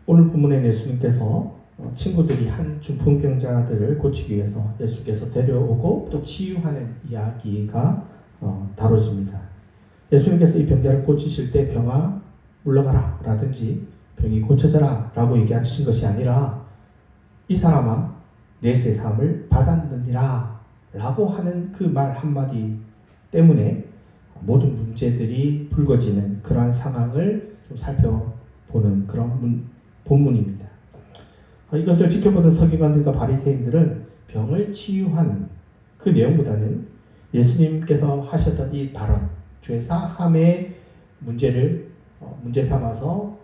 오늘 본문에 예수님께서 친구들이 한 중풍병자들을 고치기 위해서 예수께서 데려오고 또 치유하는 이야기가 다뤄집니다. 예수님께서 이 병자를 고치실 때 병아 물러가라 라든지 병이 고쳐져라 라고 얘기하신 것이 아니라 이 사람아 내 제사함을 받았느니라 라고 하는 그 말 한마디 때문에 모든 문제들이 불거지는 그러한 상황을 좀 살펴보는 그런 본문입니다. 이것을 지켜보던 서기관들과 바리새인들은 병을 치유한 그 내용보다는 예수님께서 하셨던 이 발언, 죄사함의 문제를 문제 삼아서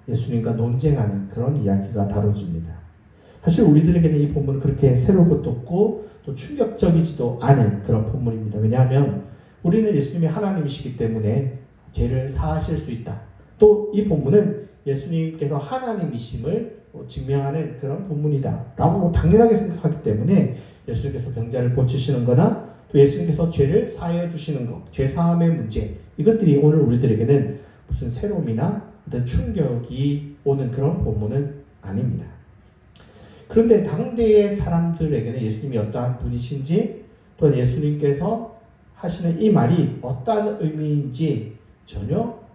예수님과 논쟁하는 그런 이야기가 다뤄집니다. 사실 우리들에게는 이 본문은 그렇게 새로울 것도 없고 또 충격적이지도 않은 그런 본문입니다. 왜냐하면 우리는 예수님이 하나님이시기 때문에 죄를 사하실 수 있다. 또 이 본문은 예수님께서 하나님이심을 증명하는 그런 본문이다 라고 당연하게 생각하기 때문에 예수님께서 병자를 고치시는 거나 또 예수님께서 죄를 사하여 주시는 것, 죄사함의 문제, 이것들이 오늘 우리들에게는 무슨 새로움이나 어떤 충격이 오는 그런 본문은 아닙니다. 그런데 당대의 사람들에게는 예수님이 어떠한 분이신지 또한 예수님께서 하시는 이 말이 어떠한 의미인지 전혀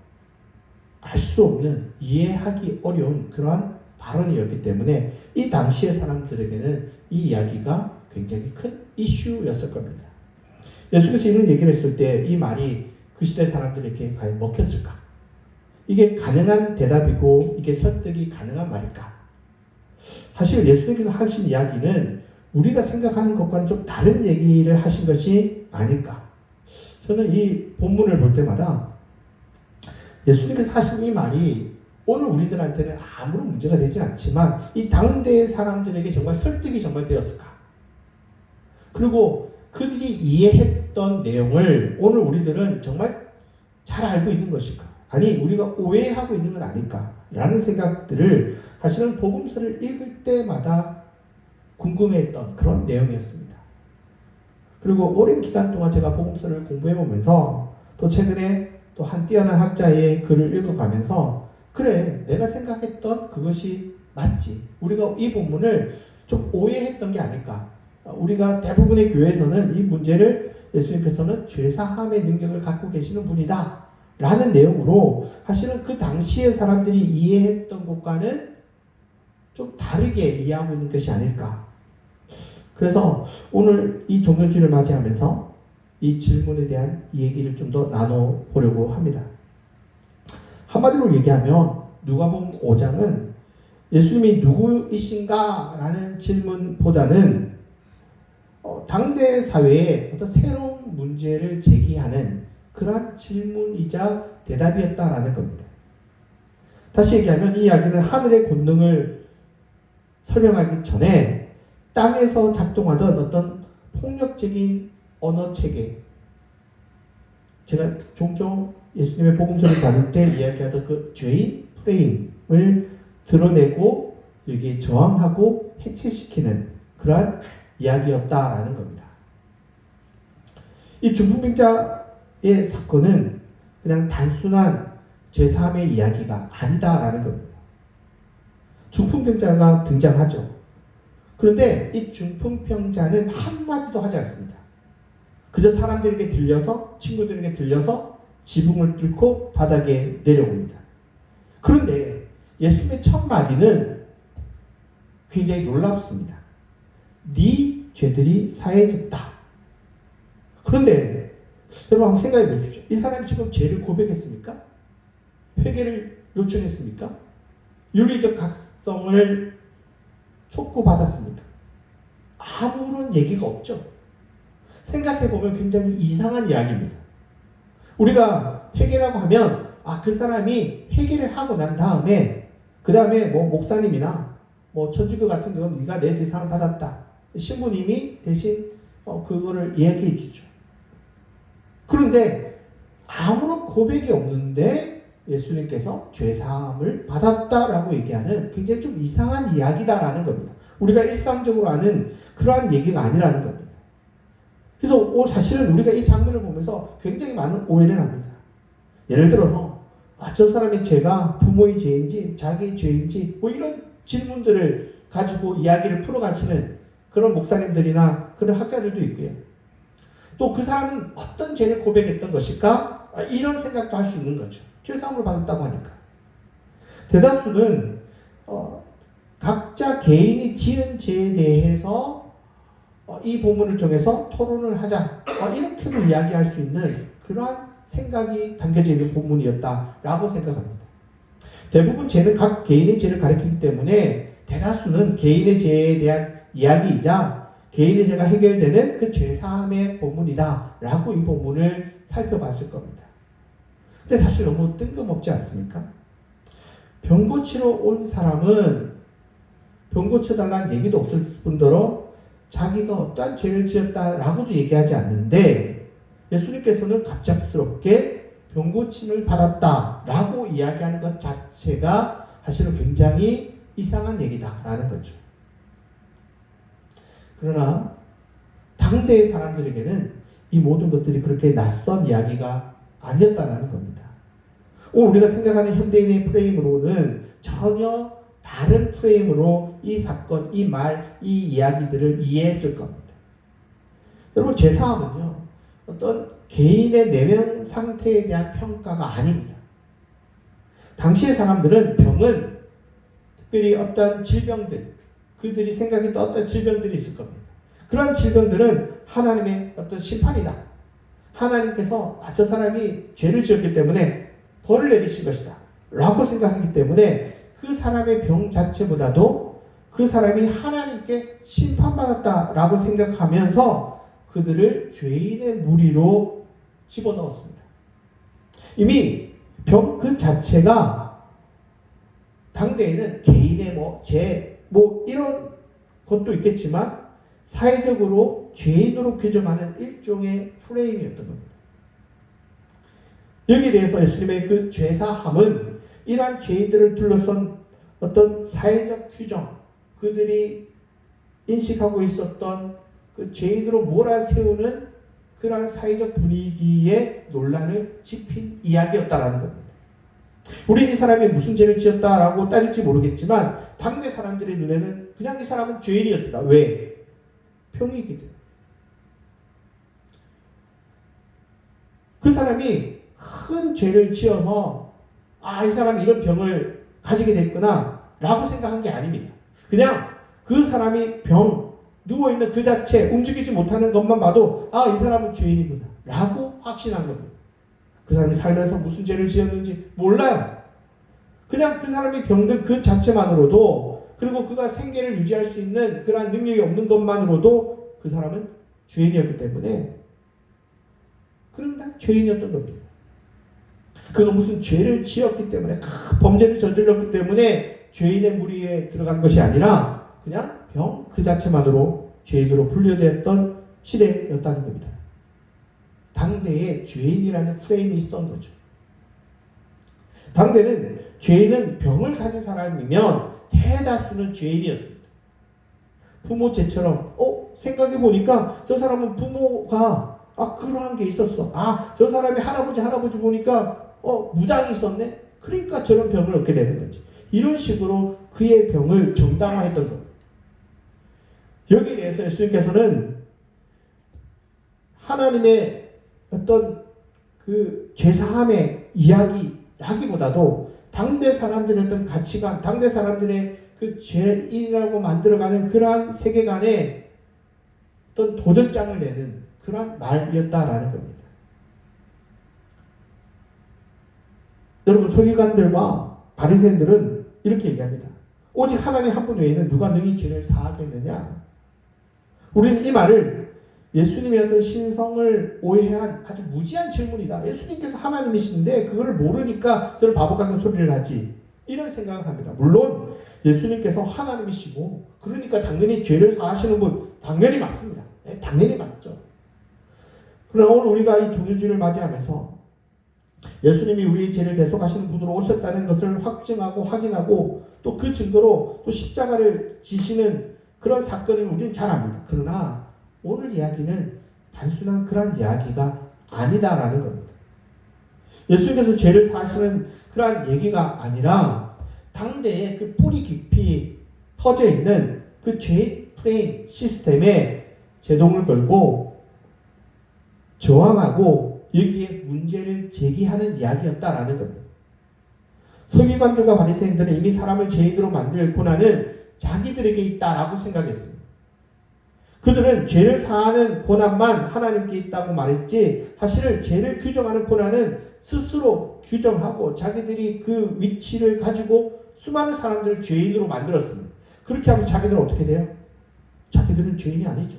알 수 없는, 이해하기 어려운 그러한 발언이었기 때문에 이 당시의 사람들에게는 이 이야기가 굉장히 큰 이슈였을 겁니다. 예수께서 이런 얘기를 했을 때 이 말이 그 시대 사람들에게 과연 먹혔을까? 이게 가능한 대답이고 이게 설득이 가능한 말일까? 사실 예수님께서 하신 이야기는 우리가 생각하는 것과는 좀 다른 얘기를 하신 것이 아닐까? 저는 이 본문을 볼 때마다 예수님께서 하신 이 말이 오늘 우리들한테는 아무런 문제가 되지 않지만 이 당대의 사람들에게 정말 설득이 정말 되었을까? 그리고 그들이 이해했던 내용을 오늘 우리들은 정말 잘 알고 있는 것일까? 아니 우리가 오해하고 있는 건 아닐까? 라는 생각들을 사실은 복음서를 읽을 때마다 궁금해했던 그런 내용이었습니다. 그리고 오랜 기간 동안 제가 복음서를 공부해보면서 또 최근에 또 한 뛰어난 학자의 글을 읽어가면서 그래 내가 생각했던 그것이 맞지. 우리가 이 본문을 좀 오해했던 게 아닐까. 우리가 대부분의 교회에서는 이 문제를 예수님께서는 죄사함의 능력을 갖고 계시는 분이다 라는 내용으로 사실은 그 당시의 사람들이 이해했던 것과는 좀 다르게 이해하고 있는 것이 아닐까. 그래서 오늘 이 종료주일을 맞이하면서 이 질문에 대한 얘기를 좀 더 나눠보려고 합니다. 한마디로 얘기하면 누가복음 5장은 예수님이 누구이신가 라는 질문보다는 당대 사회에 어떤 새로운 문제를 제기하는 그러한 질문이자 대답이었다라는 겁니다. 다시 얘기하면 이 이야기는 하늘의 권능을 설명하기 전에 땅에서 작동하던 어떤 폭력적인 언어 체계, 제가 종종 예수님의 복음서를 다룰 때 이야기하던 그 죄인 프레임을 드러내고 여기에 저항하고 해체시키는 그러한 이야기였다라는 겁니다. 이 중풍병자의 사건은 그냥 단순한 죄사함의 이야기가 아니다라는 겁니다. 중풍병자가 등장하죠. 그런데 이 중풍병자는 한마디도 하지 않습니다. 그저 사람들에게 들려서, 친구들에게 들려서 지붕을 뚫고 바닥에 내려옵니다. 그런데 예수님의 첫 마디는 굉장히 놀랍습니다. 네 죄들이 사해졌다. 그런데 여러분 한번 생각해 보십시오. 이 사람이 지금 죄를 고백했습니까? 회개를 요청했습니까? 윤리적 각성을 촉구받았습니까? 아무런 얘기가 없죠. 생각해보면 굉장히 이상한 이야기입니다. 우리가 회개라고 하면 그 사람이 회개를 하고 난 다음에 그 다음에 뭐 목사님이나 뭐 천주교 같은 경우는 네가 내 재산을 받았다. 신부님이 대신 그거를 이야기해 주죠. 그런데 아무런 고백이 없는데 예수님께서 죄사함을 받았다라고 얘기하는 굉장히 좀 이상한 이야기다라는 겁니다. 우리가 일상적으로 아는 그러한 얘기가 아니라는 겁니다. 그래서 사실은 우리가 이 장면을 보면서 굉장히 많은 오해를 합니다. 예를 들어서 저 사람의 죄가 부모의 죄인지 자기의 죄인지 뭐 이런 질문들을 가지고 이야기를 풀어가시는 그런 목사님들이나 그런 학자들도 있고요. 또 그 사람은 어떤 죄를 고백했던 것일까? 이런 생각도 할 수 있는 거죠. 죄사함을 받았다고 하니까. 대다수는 각자 개인이 지은 죄에 대해서 이 본문을 통해서 토론을 하자 이렇게도 이야기할 수 있는 그러한 생각이 담겨져 있는 본문이었다라고 생각합니다. 대부분 죄는 각 개인의 죄를 가리키기 때문에 대다수는 개인의 죄에 대한 이야기이자 개인의 죄가 해결되는 그 죄사함의 본문이다 라고 이 본문을 살펴봤을 겁니다. 근데 사실 너무 뜬금없지 않습니까? 병 고치러 온 사람은 병 고쳐달라는 얘기도 없을 뿐더러 자기가 어떠한 죄를 지었다라고도 얘기하지 않는데 예수님께서는 갑작스럽게 병 고침을 받았다라고 이야기하는 것 자체가 사실은 굉장히 이상한 얘기다라는 거죠. 그러나 당대의 사람들에게는 이 모든 것들이 그렇게 낯선 이야기가 아니었다는 겁니다. 우리가 생각하는 현대인의 프레임으로는 전혀 다른 프레임으로 이 사건, 이 말, 이 이야기들을 이해했을 겁니다. 여러분, 죄사함은요, 어떤 개인의 내면 상태에 대한 평가가 아닙니다. 당시의 사람들은 병은 특별히 어떤 질병들, 그들이 생각했던 어떤 질병들이 있을 겁니다. 그런 질병들은 하나님의 어떤 심판이다. 하나님께서 저 사람이 죄를 지었기 때문에 벌을 내리실 것이다 라고 생각하기 때문에 그 사람의 병 자체보다도 그 사람이 하나님께 심판받았다라고 생각하면서 그들을 죄인의 무리로 집어넣었습니다. 이미 병 그 자체가 당대에는 개인의 죄, 이런 것도 있겠지만 사회적으로 죄인으로 규정하는 일종의 프레임이었던 겁니다. 여기에 대해서 예수님의 그 죄사함은 이러한 죄인들을 둘러싼 어떤 사회적 규정, 그들이 인식하고 있었던 그 죄인으로 몰아세우는 그러한 사회적 분위기에 논란을 짚인 이야기였다라는 겁니다. 우리는 이 사람이 무슨 죄를 지었다라고 따질지 모르겠지만 당대 사람들의 눈에는 그냥 이 사람은 죄인이었습니다. 왜? 병이기 때문에. 그 사람이 큰 죄를 지어서 이 사람이 이런 병을 가지게 됐구나 라고 생각한 게 아닙니다. 그냥 그 사람이 누워있는 그 자체 움직이지 못하는 것만 봐도 이 사람은 죄인이구나 라고 확신한 겁니다. 그 사람이 살면서 무슨 죄를 지었는지 몰라요. 그냥 그 사람이 병든 그 자체만으로도, 그리고 그가 생계를 유지할 수 있는 그러한 능력이 없는 것만으로도 그 사람은 죄인이었기 때문에 그런 죄인이었던 겁니다. 그가 무슨 죄를 지었기 때문에, 범죄를 저질렀기 때문에 죄인의 무리에 들어간 것이 아니라 그냥 병 그 자체만으로 죄인으로 분류되었던 시대였다는 겁니다. 당대에 죄인이라는 프레임이 있었던 거죠. 당대는 죄인은 병을 가진 사람이면 대다수는 죄인이었습니다. 부모 죄처럼 생각해보니까 저 사람은 부모가 그러한 게 있었어. 저 사람이 할아버지 보니까 무당이 있었네. 그러니까 저런 병을 얻게 되는 거지. 이런 식으로 그의 병을 정당화했던 것. 여기에 대해서 예수님께서는 하나님의 어떤 그 죄사함의 이야기라기보다도 당대 사람들의 어떤 가치관, 당대 사람들의 그 죄인이라고 만들어가는 그러한 세계관에 어떤 도전장을 내는 그러한 말이었다라는 겁니다. 여러분, 서기관들과 바리새인들은 이렇게 얘기합니다. 오직 하나님 한 분 외에는 누가 능히 죄를 사하겠느냐? 우리는 이 말을 예수님의 어떤 신성을 오해한 아주 무지한 질문이다. 예수님께서 하나님이신데 그거를 모르니까 저를 바보 같은 소리를 하지. 이런 생각을 합니다. 물론 예수님께서 하나님이시고 그러니까 당연히 죄를 사하시는 분 당연히 맞습니다. 당연히 맞죠. 그러나 오늘 우리가 이 종료주일을 맞이하면서 예수님이 우리의 죄를 대속하시는 분으로 오셨다는 것을 확증하고 확인하고 또 그 증거로 또 십자가를 지시는 그런 사건을 우리는 잘 압니다. 그러나 오늘 이야기는 단순한 그런 이야기가 아니다라는 겁니다. 예수님께서 죄를 사하시는 그러한 얘기가 아니라 당대에 그 뿌리 깊이 퍼져 있는 그 죄 프레임 시스템에 제동을 걸고 저항하고 여기에 문제를 제기하는 이야기였다라는 겁니다. 서기관들과 바리새인들은 이미 사람을 죄인으로 만들 고난은 자기들에게 있다라고 생각했습니다. 그들은 죄를 사하는 고난만 하나님께 있다고 말했지 사실은 죄를 규정하는 고난은 스스로 규정하고 자기들이 그 위치를 가지고 수많은 사람들을 죄인으로 만들었습니다. 그렇게 하면 자기들은 어떻게 돼요? 자기들은 죄인이 아니죠.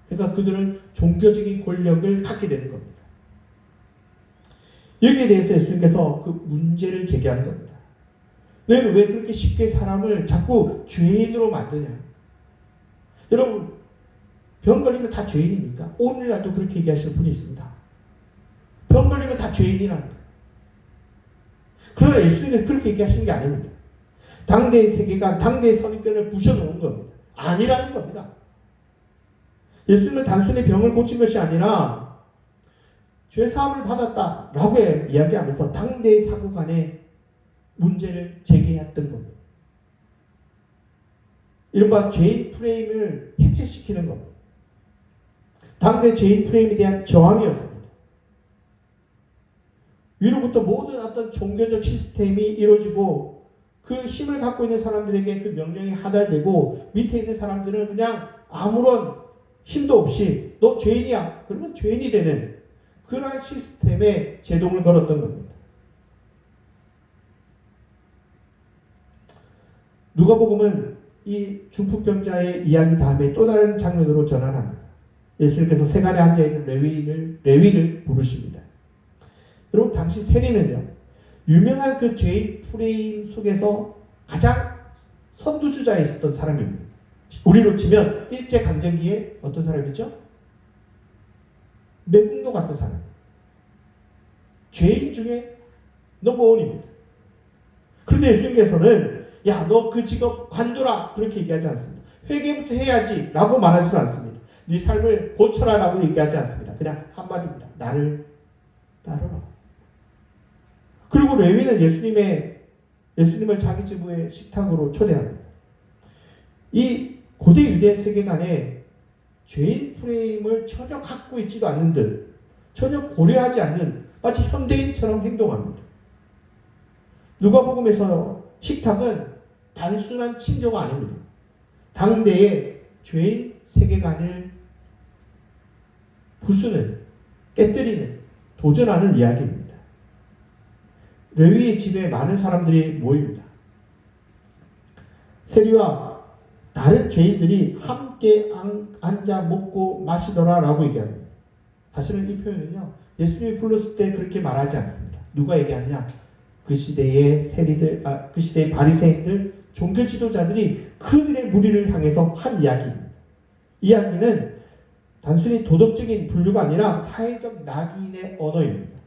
그러니까 그들은 종교적인 권력을 갖게 되는 겁니다. 여기에 대해서 예수님께서 그 문제를 제기하는 겁니다. 너희는 왜 그렇게 쉽게 사람을 자꾸 죄인으로 만드냐? 여러분, 병 걸리면 다 죄인입니까? 오늘날도 그렇게 얘기하시는 분이 있습니다. 병 걸리면 다 죄인이라는 거예요. 그러나 예수님께서 그렇게 얘기하시는 게 아닙니다. 당대의 세계관, 당대의 선입견을 부셔놓은 겁니다. 아니라는 겁니다. 예수님은 단순히 병을 고친 것이 아니라 죄사함을 받았다라고 이야기하면서 당대의 사고관의 문제를 제기했던 겁니다. 이른바 죄인 프레임을 해체시키는 겁니다. 당대 죄인 프레임에 대한 저항이었습니다. 위로부터 모든 어떤 종교적 시스템이 이루어지고 그 힘을 갖고 있는 사람들에게 그 명령이 하달되고 밑에 있는 사람들은 그냥 아무런 힘도 없이 너 죄인이야. 그러면 죄인이 되는 그러한 시스템에 제동을 걸었던 겁니다. 누가복음은 이 중풍병자의 이야기 다음에 또 다른 장면으로 전환합니다. 예수님께서 세간에 앉아있는 레위를 부르십니다. 여러분 당시 세리는요 유명한 그 죄인 프레임 속에서 가장 선두주자에 있었던 사람입니다. 우리로 치면 일제강점기에 어떤 사람이죠? 매국노 같은 사람. 죄인 중에 넘버원입니다. 그런데 예수님께서는 야, 너 그 직업 관두라 그렇게 얘기하지 않습니다. 회개부터 해야지 라고 말하지 않습니다. 네 삶을 고쳐라 라고 얘기하지 않습니다. 그냥 한마디입니다. 나를 따르라. 그리고 레위는 예수님을 자기 집의 식탁으로 초대합니다. 이 고대 유대 세계관에 죄인 프레임을 전혀 갖고 있지도 않는 듯 전혀 고려하지 않는 마치 현대인처럼 행동합니다. 누가복음에서 식탁은 단순한 친교가 아닙니다. 당대의 죄인 세계관을 부수는, 깨뜨리는, 도전하는 이야기입니다. 레위의 집에 많은 사람들이 모입니다. 세리와 다른 죄인들이 함께 앉아 먹고 마시더라 라고 얘기합니다. 사실은 이 표현은요 예수님이 불렀을 때 그렇게 말하지 않습니다. 누가 얘기하느냐? 그 시대의 세리들, 그 시대의 바리새인들, 종교 지도자들이 그들의 무리를 향해서 한 이야기입니다. 이야기는 단순히 도덕적인 분류가 아니라 사회적 낙인의 언어입니다.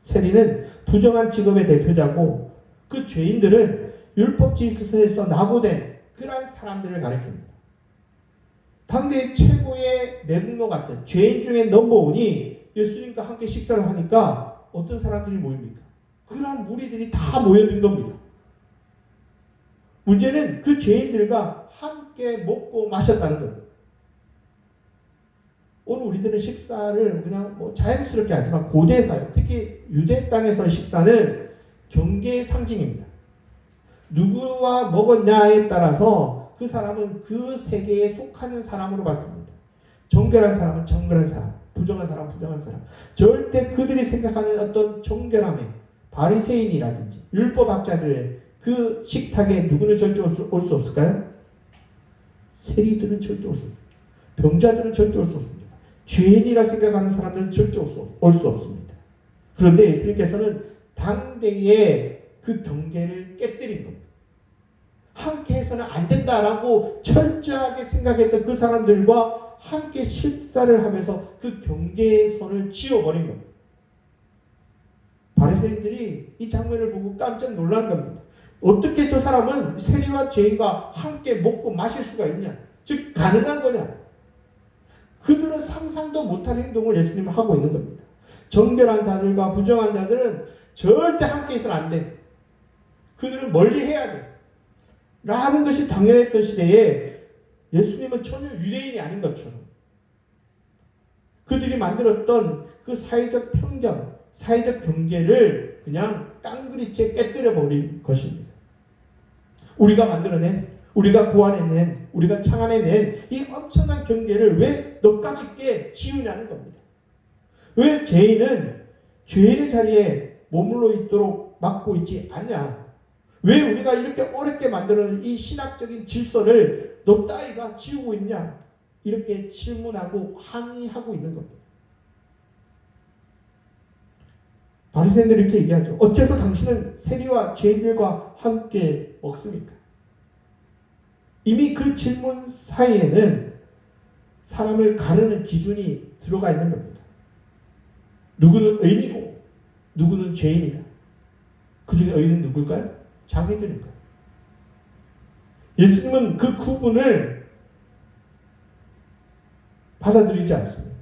세리는 부정한 직업의 대표자고 그 죄인들은 율법지수에서 낙오된 그러한 사람들을 가리킵니다. 당대 최고의 매국노 같은 죄인 중에 넘버원이 예수님과 함께 식사를 하니까 어떤 사람들이 모입니까? 그러한 무리들이 다 모여든 겁니다. 문제는 그 죄인들과 함께 먹고 마셨다는 겁니다. 오늘 우리들은 식사를 그냥 자연스럽게 하지만 고대 사회, 특히 유대 땅에서의 식사는 경계의 상징입니다. 누구와 먹었냐에 따라서 그 사람은 그 세계에 속하는 사람으로 봤습니다. 정결한 사람은 정결한 사람, 부정한 사람은 부정한 사람. 절대 그들이 생각하는 어떤 정결함에 바리새인이라든지 율법학자들의 그 식탁에 누구는 절대 올 수 없을까요? 세리들은 절대 올 수 없습니다. 병자들은 절대 올 수 없습니다. 죄인이라 생각하는 사람들은 절대 올 수 없습니다. 그런데 예수님께서는 당대의 그 경계를 깨뜨린 겁니다. 함께 해서는 안 된다라고 철저하게 생각했던 그 사람들과 함께 식사를 하면서 그 경계의 선을 지워버린 겁니다. 바리새인들이 이 장면을 보고 깜짝 놀란 겁니다. 어떻게 저 사람은 세리와 죄인과 함께 먹고 마실 수가 있냐? 즉 가능한 거냐? 그들은 상상도 못한 행동을 예수님은 하고 있는 겁니다. 정결한 자들과 부정한 자들은 절대 함께 있으면 안 돼. 그들을 멀리 해야 돼. 라는 것이 당연했던 시대에 예수님은 전혀 유대인이 아닌 것처럼 그들이 만들었던 그 사회적 편견, 사회적 경계를 그냥 깡그리째 깨뜨려 버린 것입니다. 우리가 만들어낸, 우리가 고안해낸, 우리가 창안해낸 이 엄청난 경계를 왜 너까짓게 지우냐는 겁니다. 왜 죄인은 죄인의 자리에 머물러 있도록 막고 있지 않냐? 왜 우리가 이렇게 어렵게 만드는 이 신학적인 질서를 너 따위가 지우고 있냐? 이렇게 질문하고 항의하고 있는 겁니다. 바리새인들이 이렇게 얘기하죠. 어째서 당신은 세리와 죄인들과 함께 먹습니까? 이미 그 질문 사이에는 사람을 가르는 기준이 들어가 있는 겁니다. 누구는 의인이고 누구는 죄인이다. 그 중에 의인은 누굴까요? 자기들인가요? 예수님은 그 구분을 받아들이지 않습니다.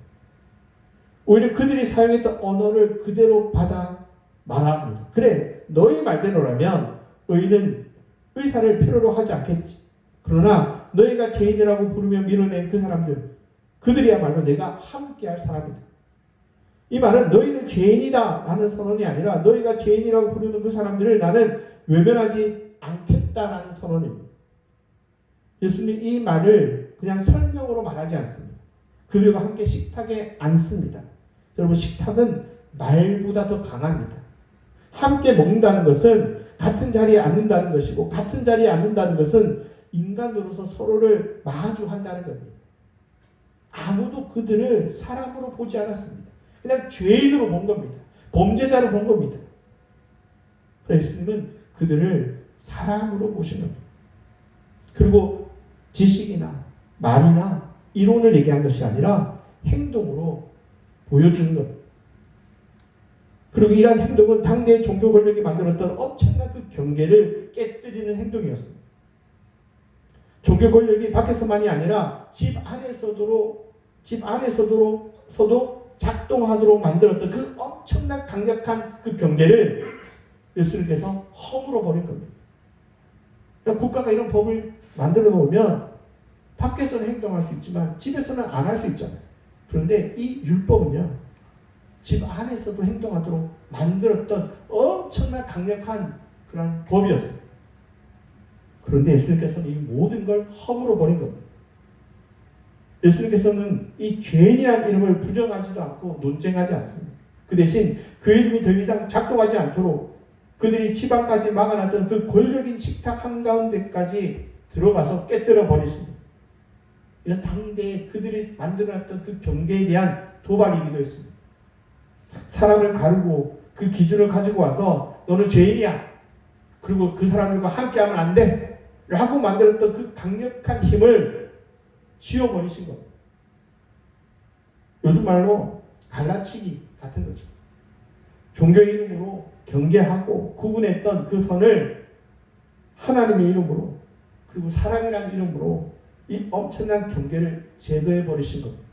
오히려 그들이 사용했던 언어를 그대로 받아 말합니다. 그래, 너희 말대로라면 의인은 의사를 필요로 하지 않겠지. 그러나 너희가 죄인이라고 부르며 밀어낸 그 사람들, 그들이야말로 내가 함께할 사람이다. 이 말은 너희는 죄인이다 라는 선언이 아니라 너희가 죄인이라고 부르는 그 사람들을 나는 외면하지 않겠다라는 선언입니다. 예수님 이 말을 그냥 설명으로 말하지 않습니다. 그들과 함께 식탁에 앉습니다. 여러분, 식탁은 말보다 더 강합니다. 함께 먹는다는 것은 같은 자리에 앉는다는 것이고, 같은 자리에 앉는다는 것은 인간으로서 서로를 마주한다는 겁니다. 아무도 그들을 사람으로 보지 않았습니다. 그냥 죄인으로 본 겁니다. 범죄자로 본 겁니다. 그래서 예수님은 그들을 사람으로 보신 겁니다. 그리고 지식이나 말이나 이론을 얘기한 것이 아니라 행동으로 보여주는 겁니다. 그리고 이러한 행동은 당대의 종교 권력이 만들었던 엄청난 그 경계를 깨뜨리는 행동이었습니다. 종교 권력이 밖에서만이 아니라 집 안에서도 작동하도록 만들었던 그 엄청난 강력한 그 경계를 예수님께서 허물어 버린 겁니다. 그러니까 국가가 이런 법을 만들어 놓으면 밖에서는 행동할 수 있지만 집에서는 안 할 수 있잖아요. 그런데 이 율법은요, 집 안에서도 행동하도록 만들었던 엄청난 강력한 그런 법이었어요. 그런데 예수님께서는 이 모든 걸 허물어 버린 겁니다. 예수님께서는 이 죄인이라는 이름을 부정하지도 않고 논쟁하지 않습니다. 그 대신 그 이름이 더 이상 작동하지 않도록 그들이 집 안까지 막아놨던 그 권력인 식탁 한가운데까지 들어가서 깨뜨려 버리십니다. 이건 당대에 그들이 만들어놨던 그 경계에 대한 도발이기도 했습니다. 사람을 가르고 그 기준을 가지고 와서 너는 죄인이야. 그리고 그 사람들과 함께하면 안 돼. 라고 만들었던 그 강력한 힘을 지워버리신 겁니다. 요즘 말로 갈라치기 같은 거죠. 종교의 이름으로 경계하고 구분했던 그 선을 하나님의 이름으로 그리고 사랑이라는 이름으로 이 엄청난 경계를 제거해 버리신 겁니다.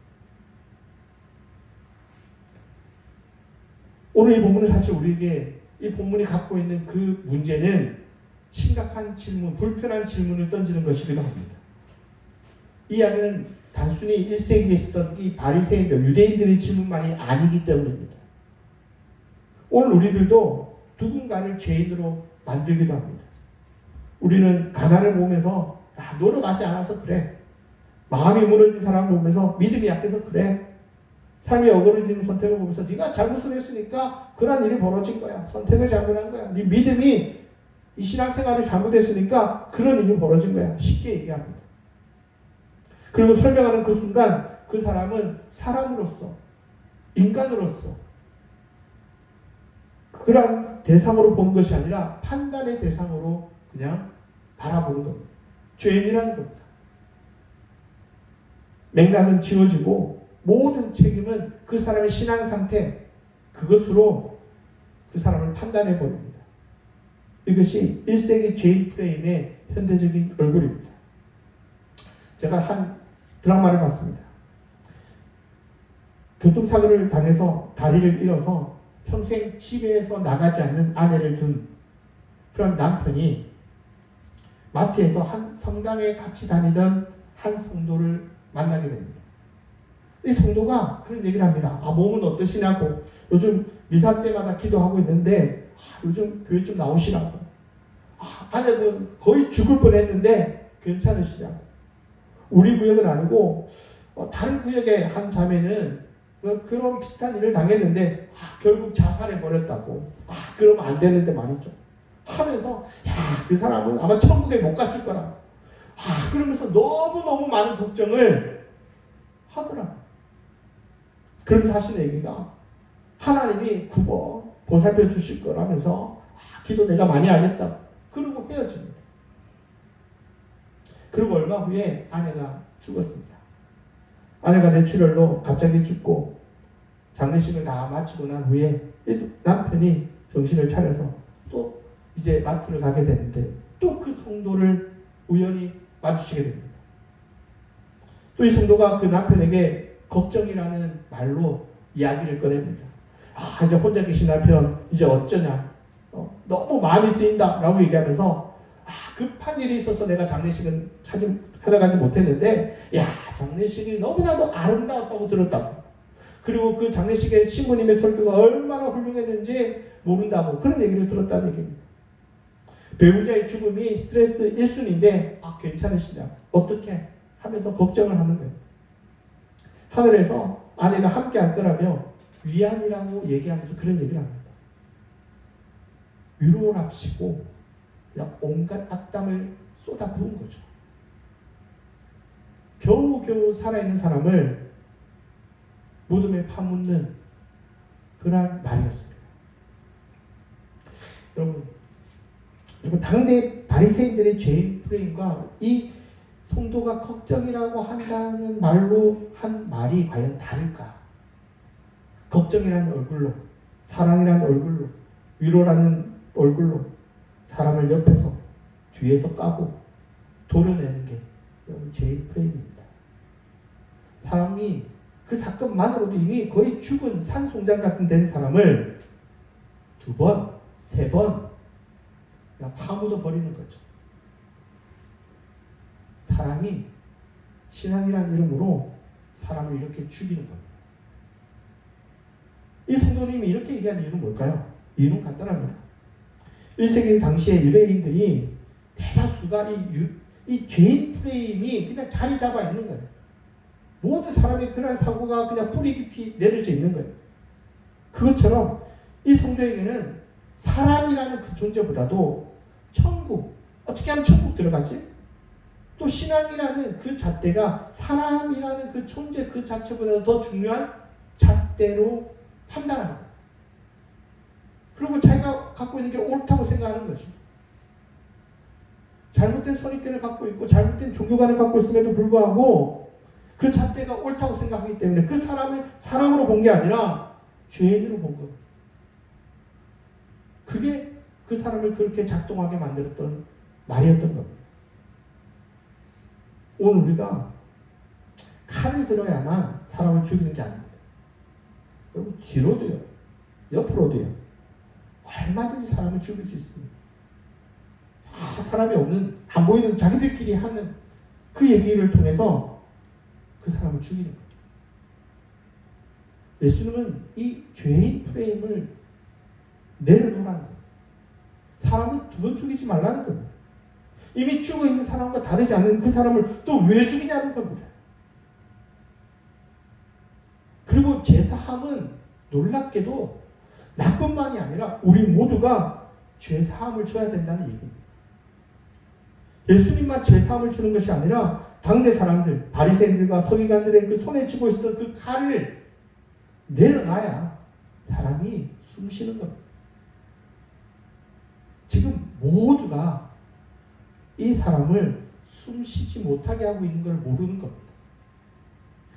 오늘 이 본문은 사실 우리에게 이 본문이 갖고 있는 그 문제는 심각한 질문, 불편한 질문을 던지는 것이기도 합니다. 이 이야기는 단순히 1세기에 있었던 이 바리새인들, 유대인들의 질문만이 아니기 때문입니다. 오늘 우리들도 누군가를 죄인으로 만들기도 합니다. 우리는 가난을 보면서 노력하지 않아서 그래. 마음이 무너진 사람을 보면서 믿음이 약해서 그래. 삶이 어그러지는 선택을 보면서 네가 잘못을 했으니까 그런 일이 벌어진 거야. 선택을 잘못한 거야. 네 믿음이 이 신앙생활을 잘못했으니까 그런 일이 벌어진 거야. 쉽게 얘기합니다. 그리고 설명하는 그 순간 그 사람은 사람으로서, 인간으로서 그런 대상으로 보는 것이 아니라 판단의 대상으로 그냥 바라보는 겁니다. 죄인이라는 겁니다. 맥락은 지워지고 모든 책임은 그 사람의 신앙 상태, 그것으로 그 사람을 판단해 버립니다. 이것이 1세기 죄인 프레임의 현대적인 얼굴입니다. 제가 한 드라마를 봤습니다. 교통사고를 당해서 다리를 잃어서 평생 집에서 나가지 않는 아내를 둔 그런 남편이 마트에서 한 성당에 같이 다니던 한 성도를 만나게 됩니다. 이 성도가 그런 얘기를 합니다. 몸은 어떠시냐고. 요즘 미사 때마다 기도하고 있는데 요즘 교회 좀 나오시라고. 아내분 거의 죽을 뻔했는데 괜찮으시냐고. 우리 구역은 아니고 다른 구역의 한 자매는 그런 비슷한 일을 당했는데 결국 자살해버렸다고. 그러면 안 되는데 말이죠. 하면서 그 사람은 아마 천국에 못 갔을 거라고. 그러면서 너무너무 많은 걱정을 하더라. 그러면서 하시는 얘기가 하나님이 보살펴 주실 거라면서 기도 내가 많이 하겠다. 그러고 헤어집니다. 그리고 얼마 후에 아내가 죽었습니다. 아내가 뇌출혈로 갑자기 죽고 장례식을 다 마치고 난 후에 남편이 정신을 차려서 또 이제 마트를 가게 되는데 또 그 성도를 우연히 마주치게 됩니다. 또 이 성도가 그 남편에게 걱정이라는 말로 이야기를 꺼냅니다. 이제 혼자 계신 남편 이제 어쩌냐. 너무 마음이 쓰인다 라고 얘기하면서 급한 일이 있어서 내가 장례식은 찾아가지 못했는데 장례식이 너무나도 아름다웠다고 들었다고. 그리고 그 장례식에 신부님의 설교가 얼마나 훌륭했는지 모른다고 그런 얘기를 들었다는 얘기입니다. 배우자의 죽음이 스트레스 1순위인데 괜찮으시냐 어떻게 하면서 걱정을 하는 거예요. 하늘에서 아내가 함께 할 거라며 위안이라고 얘기하면서 그런 얘기를 합니다. 위로를 합시고 그냥 온갖 악담을 쏟아 부은 거죠. 겨우겨우 살아있는 사람을 무덤에 파묻는 그러한 말이었습니다. 여러분 당대 바리새인들의 죄의 프레임과 이 성도가 걱정이라고 한다는 말로 한 말이 과연 다를까? 걱정이라는 얼굴로, 사랑이라는 얼굴로, 위로라는 얼굴로 사람을 옆에서 뒤에서 까고 도려내는 게 죄의 프레임입니다. 사람이 그 사건만으로도 이미 거의 죽은 산송장 같은 된 사람을 2번, 3번 그냥 파묻어 버리는 거죠. 사람이 신앙이라는 이름으로 사람을 이렇게 죽이는 겁니다. 이 성도님이 이렇게 얘기하는 이유는 뭘까요? 이유는 간단합니다. 1세기 당시에 유대인들이 대다수가 이 죄인 프레임이 그냥 자리 잡아 있는 거예요. 모든 사람의 그런 사고가 그냥 뿌리 깊이 내려져 있는 거예요. 그것처럼 이 성도에게는 사람이라는 그 존재보다도 천국, 어떻게 하면 천국 들어가지? 또 신앙이라는 그 잣대가 사람이라는 그 존재 그 자체보다 더 중요한 잣대로 판단하는 거예요. 그리고 자기가 갖고 있는 게 옳다고 생각하는 거죠. 잘못된 선입견을 갖고 있고 잘못된 종교관을 갖고 있음에도 불구하고 그 잣대가 옳다고 생각하기 때문에 그 사람을 사람으로 본 게 아니라 죄인으로 본 거예요. 그게 그 사람을 그렇게 작동하게 만들었던 말이었던 겁니다. 오늘 우리가 칼을 들어야만 사람을 죽이는 게 아닙니다. 여러분 뒤로도요, 옆으로도요, 얼마든지 사람을 죽일 수 있습니다. 사람이 없는, 안 보이는 자기들끼리 하는 그 얘기를 통해서 그 사람을 죽이는 거예요. 예수님은 이 죄인 프레임을 내려놓으라는 거예요. 사람을 2번 죽이지 말라는 겁니다. 이미 죽어 있는 사람과 다르지 않은 그 사람을 또 왜 죽이냐는 겁니다. 그리고 제사함은 놀랍게도 나뿐만이 아니라 우리 모두가 죄사함을 줘야 된다는 얘기입니다. 예수님만 죄사함을 주는 것이 아니라 당대 사람들, 바리새인들과 서기관들의 그 손에 쥐고 있었던 그 칼을 내려놔야 사람이 숨 쉬는 겁니다. 지금 모두가 이 사람을 숨 쉬지 못하게 하고 있는 걸 모르는 겁니다.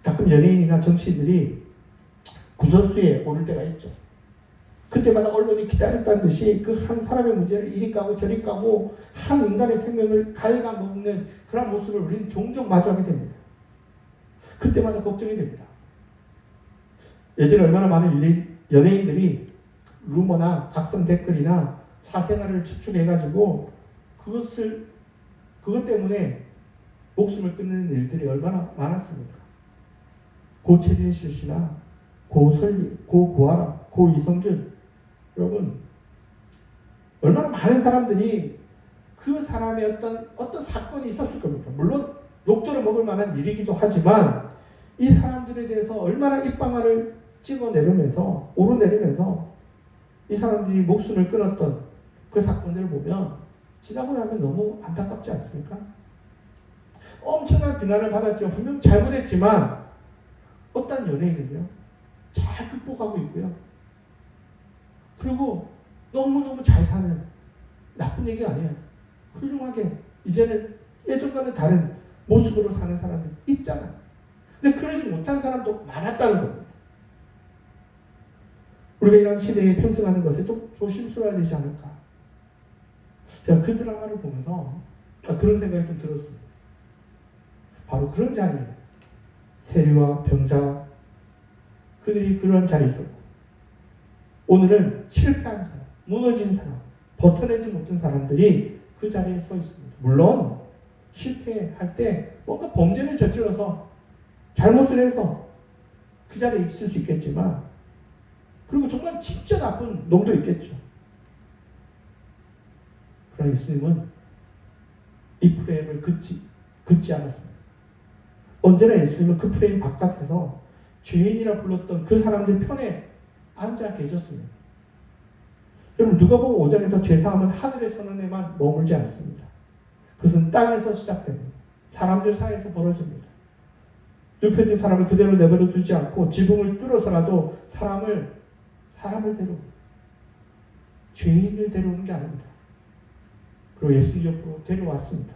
가끔 연예인이나 정치인들이 구설수에 오를 때가 있죠. 그때마다 언론이 기다렸다는 듯이 그 한 사람의 문제를 이리 까고 저리 까고 한 인간의 생명을 갉아먹는 그런 모습을 우리는 종종 마주하게 됩니다. 그때마다 걱정이 됩니다. 예전에 얼마나 많은 연예인들이 루머나 악성 댓글이나 사생활을 추측해가지고 그것 때문에 목숨을 끊는 일들이 얼마나 많았습니까? 고 최진실 씨나 고 설리, 고 고아라, 고 이성균, 여러분 얼마나 많은 사람들이 그 사람의 어떤 사건이 있었을 겁니다. 물론 욕들을 먹을 만한 일이기도 하지만 이 사람들에 대해서 얼마나 입방아를 찍어내려면서 오르내리면서 이 사람들이 목숨을 끊었던 그 사건들을 보면 지나고 나면 너무 안타깝지 않습니까? 엄청난 비난을 받았지만 분명 잘못했지만 어떤 연예인은요 잘 극복하고 있고요. 그리고 너무너무 잘 사는 나쁜 얘기 아니에요. 훌륭하게 이제는 예전과는 다른 모습으로 사는 사람이 있잖아요. 근데 그러지 못한 사람도 많았다는 겁니다. 우리가 이런 시대에 편승하는 것에 좀 조심스러워야 되지 않을까. 제가 그 드라마를 보면서 그런 생각이 좀 들었습니다. 바로 그런 자리에 세리와 병자 그들이 그런 자리에 있었고 오늘은 실패한 사람, 무너진 사람, 버텨내지 못한 사람들이 그 자리에 서 있습니다. 물론 실패할 때 뭔가 범죄를 저질러서 잘못을 해서 그 자리에 있을 수 있겠지만 그리고 정말 진짜 나쁜 놈도 있겠죠. 그러나 예수님은 이 프레임을 긋지 않았습니다. 언제나 예수님은 그 프레임 바깥에서 죄인이라 불렀던 그 사람들 편에 앉아 계셨습니다. 여러분 누가복음 5장에서 죄사함은 하늘에 서는 데만 머물지 않습니다. 그것은 땅에서 시작됩니다. 사람들 사이에서 벌어집니다. 눕혀진 사람을 그대로 내버려 두지 않고 지붕을 뚫어서라도 사람을 죄인을 데려오는 게 아닙니다. 그리고 예수님 옆으로 데려왔습니다.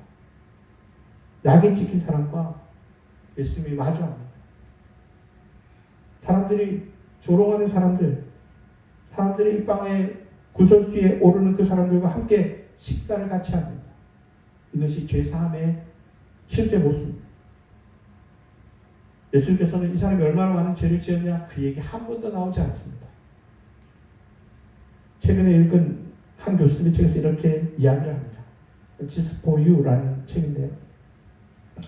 낙인 찍힌 사람과 예수님이 마주합니다. 사람들이 조롱하는 사람들이 입방아의 구설수에 오르는 그 사람들과 함께 식사를 같이 합니다. 이것이 죄사함의 실제 모습입니다. 예수님께서는 이 사람이 얼마나 많은 죄를 지었냐 그 얘기 한 번도 나오지 않습니다. 최근에 읽은 한 교수님의 책에서 이렇게 이야기를 합니다. Jesus for You라는 책인데요.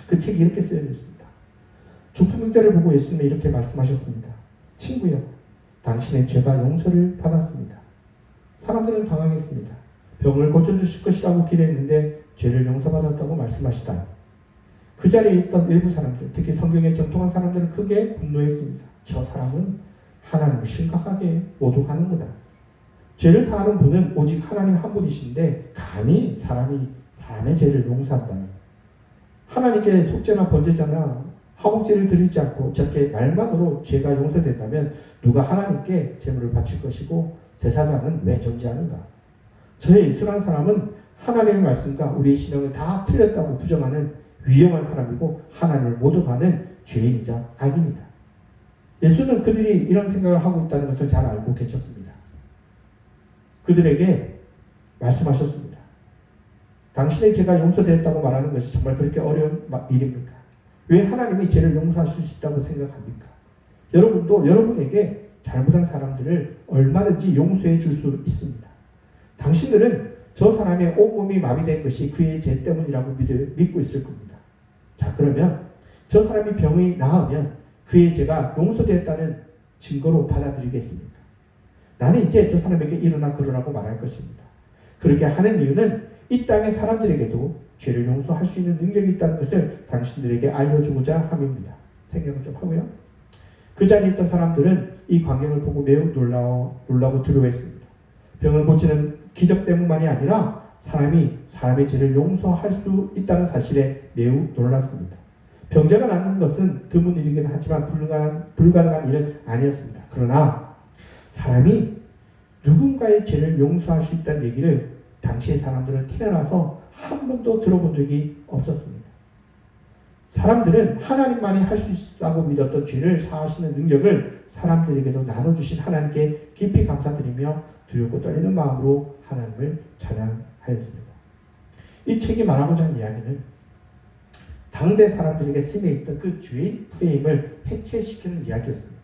그 책이 이렇게 쓰여 있습니다. 중풍병자를 보고 예수님이 이렇게 말씀하셨습니다. 친구여, 당신의 죄가 용서를 받았습니다. 사람들은 당황했습니다. 병을 고쳐주실 것이라고 기대했는데 죄를 용서받았다고 말씀하시다니. 그 자리에 있던 일부 사람들, 특히 성경에 정통한 사람들은 크게 분노했습니다. 저 사람은 하나님을 심각하게 모독하는구나. 죄를 사하는 분은 오직 하나님 한 분이신데 감히 사람의 죄를 용서한다니. 하나님께 속죄나 번제자나 화목제를 드리지 않고 저렇게 말만으로 죄가 용서된다면 누가 하나님께 제물을 바칠 것이고 제사장은 왜 존재하는가? 저의 이스라엘 사람은 하나님의 말씀과 우리의 신앙을 다 틀렸다고 부정하는 위험한 사람이고 하나님을 모독하는 죄인이자 악인이다. 예수는 그들이 이런 생각을 하고 있다는 것을 잘 알고 계셨습니다. 그들에게 말씀하셨습니다. 당신의 죄가 용서되었다고 말하는 것이 정말 그렇게 어려운 일입니까? 왜 하나님이 죄를 용서하실 수 있다고 생각합니까? 여러분도 여러분에게 잘못한 사람들을 얼마든지 용서해 줄 수 있습니다. 당신들은 저 사람의 온몸이 마비된 것이 그의 죄 때문이라고 믿고 있을 겁니다. 자, 그러면 저 사람이 병이 나으면 그의 죄가 용서되었다는 증거로 받아들이겠습니까? 나는 이제 저 사람에게 일어나 걸으라고 말할 것입니다. 그렇게 하는 이유는 이 땅의 사람들에게도 죄를 용서할 수 있는 능력이 있다는 것을 당신들에게 알려주고자 함입니다. 생각을 좀 하고요. 그 자리에 있던 사람들은 이 광경을 보고 매우 놀라고 두려워했습니다. 병을 고치는 기적 때문만이 아니라 사람의 죄를 용서할 수 있다는 사실에 매우 놀랐습니다. 병자가 낫는 것은 드문 일이긴 하지만 불가능한 일은 아니었습니다. 그러나 사람이 누군가의 죄를 용서할 수 있다는 얘기를 당시의 사람들은 태어나서 한 번도 들어본 적이 없었습니다. 사람들은 하나님만이 할 수 있다고 믿었던 죄를 사하시는 능력을 사람들에게도 나눠주신 하나님께 깊이 감사드리며 두렵고 떨리는 마음으로 하나님을 찬양하였습니다. 이 책이 말하고자 하는 이야기는 당대 사람들에게 쓰여 있던 그 죄의 프레임을 해체시키는 이야기였습니다.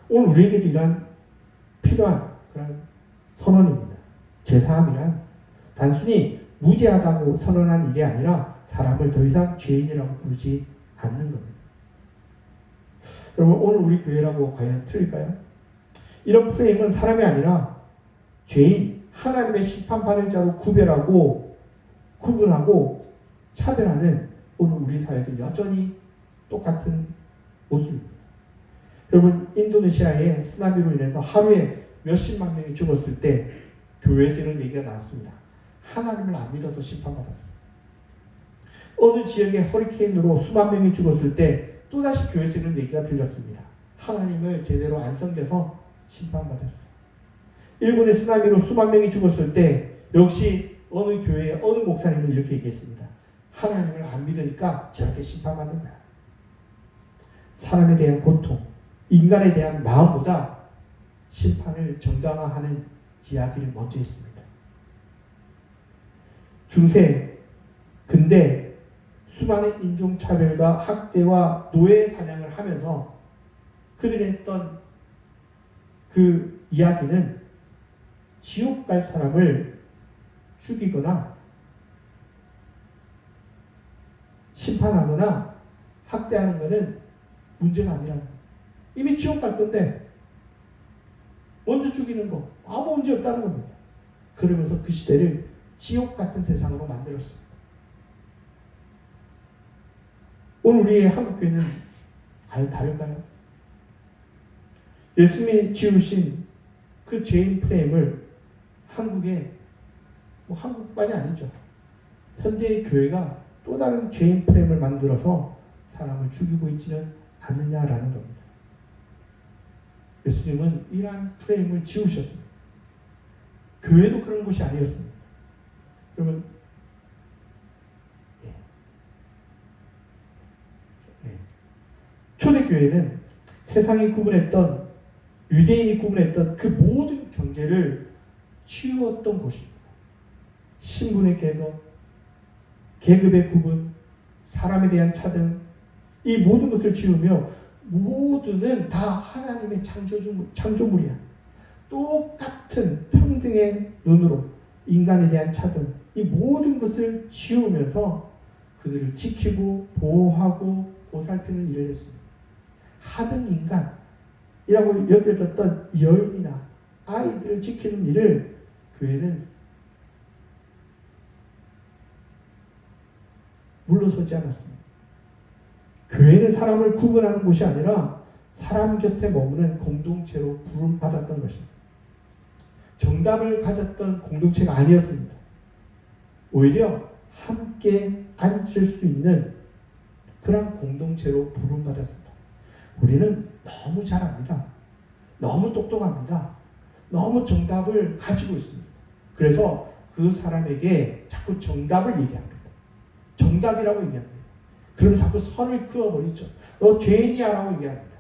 오늘 우리에게도 이러한 필요한 그런 선언입니다. 죄사함이란 단순히 무죄하다고 선언한 일이 아니라 사람을 더 이상 죄인이라고 부르지 않는 겁니다. 여러분, 오늘 우리 교회라고 과연 틀릴까요? 이런 프레임은 사람이 아니라 죄인, 하나님의 심판받을 자로 구분하고 차별하는 오늘 우리 사회도 여전히 똑같은 모습입니다. 여러분, 인도네시아의 쓰나미로 인해서 하루에 몇십만 명이 죽었을 때 교회에서 이런 얘기가 나왔습니다. 하나님을 안 믿어서 심판받았어요. 어느 지역의 허리케인으로 수만 명이 죽었을 때 또다시 교회에서 이런 얘기가 들렸습니다. 하나님을 제대로 안 섬겨서 심판받았어요. 일본의 쓰나미로 수만 명이 죽었을 때 역시 어느 교회의 어느 목사님은 이렇게 얘기했습니다. 하나님을 안 믿으니까 저렇게 심판받는 거야. 사람에 대한 고통, 인간에 대한 마음보다 심판을 정당화하는 이야기를 먼저 했습니다. 중세, 근대 수많은 인종차별과 학대와 노예 사냥을 하면서 그들이 했던 그 이야기는 지옥 갈 사람을 죽이거나 심판하거나 학대하는 것은 문제가 아니라 이미 지옥 갈 건데 먼저 죽이는 거 아무 문제 없다는 겁니다. 그러면서 그 시대를 지옥 같은 세상으로 만들었습니다. 오늘 우리의 한국교회는 과연 다를까요? 예수님이 지우신 그 죄인 프레임을 한국에 한국만이 아니죠. 현대의 교회가 또 다른 죄인 프레임을 만들어서 사람을 죽이고 있지는 않느냐라는 겁니다. 예수님은 이러한 프레임을 지우셨습니다. 교회도 그런 곳이 아니었습니다. 그러면 초대교회는 세상이 구분했던 유대인이 구분했던 그 모든 경계를 치우었던 곳입니다. 신분의 계급, 계급의 구분, 사람에 대한 차등, 이 모든 것을 지우며 모두는 다 하나님의 창조물이야. 똑같은 평등의 눈으로 인간에 대한 차등, 이 모든 것을 지우면서 그들을 지키고 보호하고 보살피는 일을 했습니다. 하등 인간이라고 여겨졌던 여인이나 아이들을 지키는 일을 교회는 물러서지 않았습니다. 교회는 사람을 구분하는 곳이 아니라 사람 곁에 머무는 공동체로 부름받았던 것입니다. 정답을 가졌던 공동체가 아니었습니다. 오히려 함께 앉을 수 있는 그런 공동체로 부름받았습니다. 우리는 너무 잘합니다. 너무 똑똑합니다. 너무 정답을 가지고 있습니다. 그래서 그 사람에게 자꾸 정답을 얘기합니다. 정답이라고 얘기합니다. 그러면 자꾸 선을 그어버리죠. 너 죄인이야 라고 얘기합니다.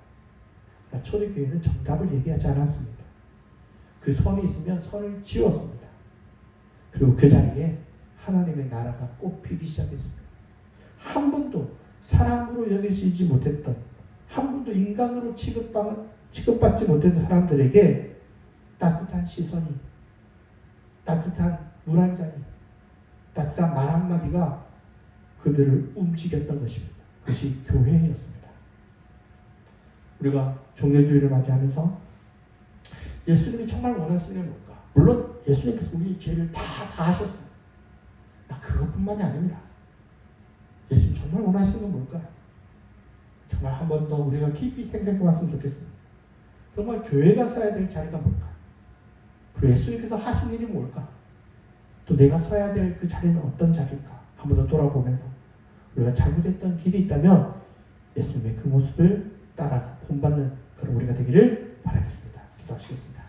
초대교회는 정답을 얘기하지 않았습니다. 그 선이 있으면 선을 지웠습니다. 그리고 그 자리에 하나님의 나라가 꽃피기 시작했습니다. 한 번도 사람으로 여겨지지 못했던, 한 번도 인간으로 취급받지 못했던 사람들에게 따뜻한 시선이, 따뜻한 물 한 잔이, 따뜻한 말 한마디가 그들을 움직였던 것입니다. 그것이 교회였습니다. 우리가 종려주의를 맞이하면서 예수님이 정말 원하시는 게 뭘까? 물론 예수님께서 우리 죄를 다 사하셨습니다. 그것뿐만이 아닙니다. 예수님 정말 원하시는 건 뭘까요? 정말 한 번 더 우리가 깊이 생각해 봤으면 좋겠습니다. 정말 교회가 서야 될 자리가 뭘까? 그리고 예수님께서 하신 일이 뭘까? 또 내가 서야 될 그 자리는 어떤 자리일까? 한 번 더 돌아보면서 우리가 잘못했던 길이 있다면 예수님의 그 모습을 따라서 본받는 그런 우리가 되기를 바라겠습니다. 기도하시겠습니다.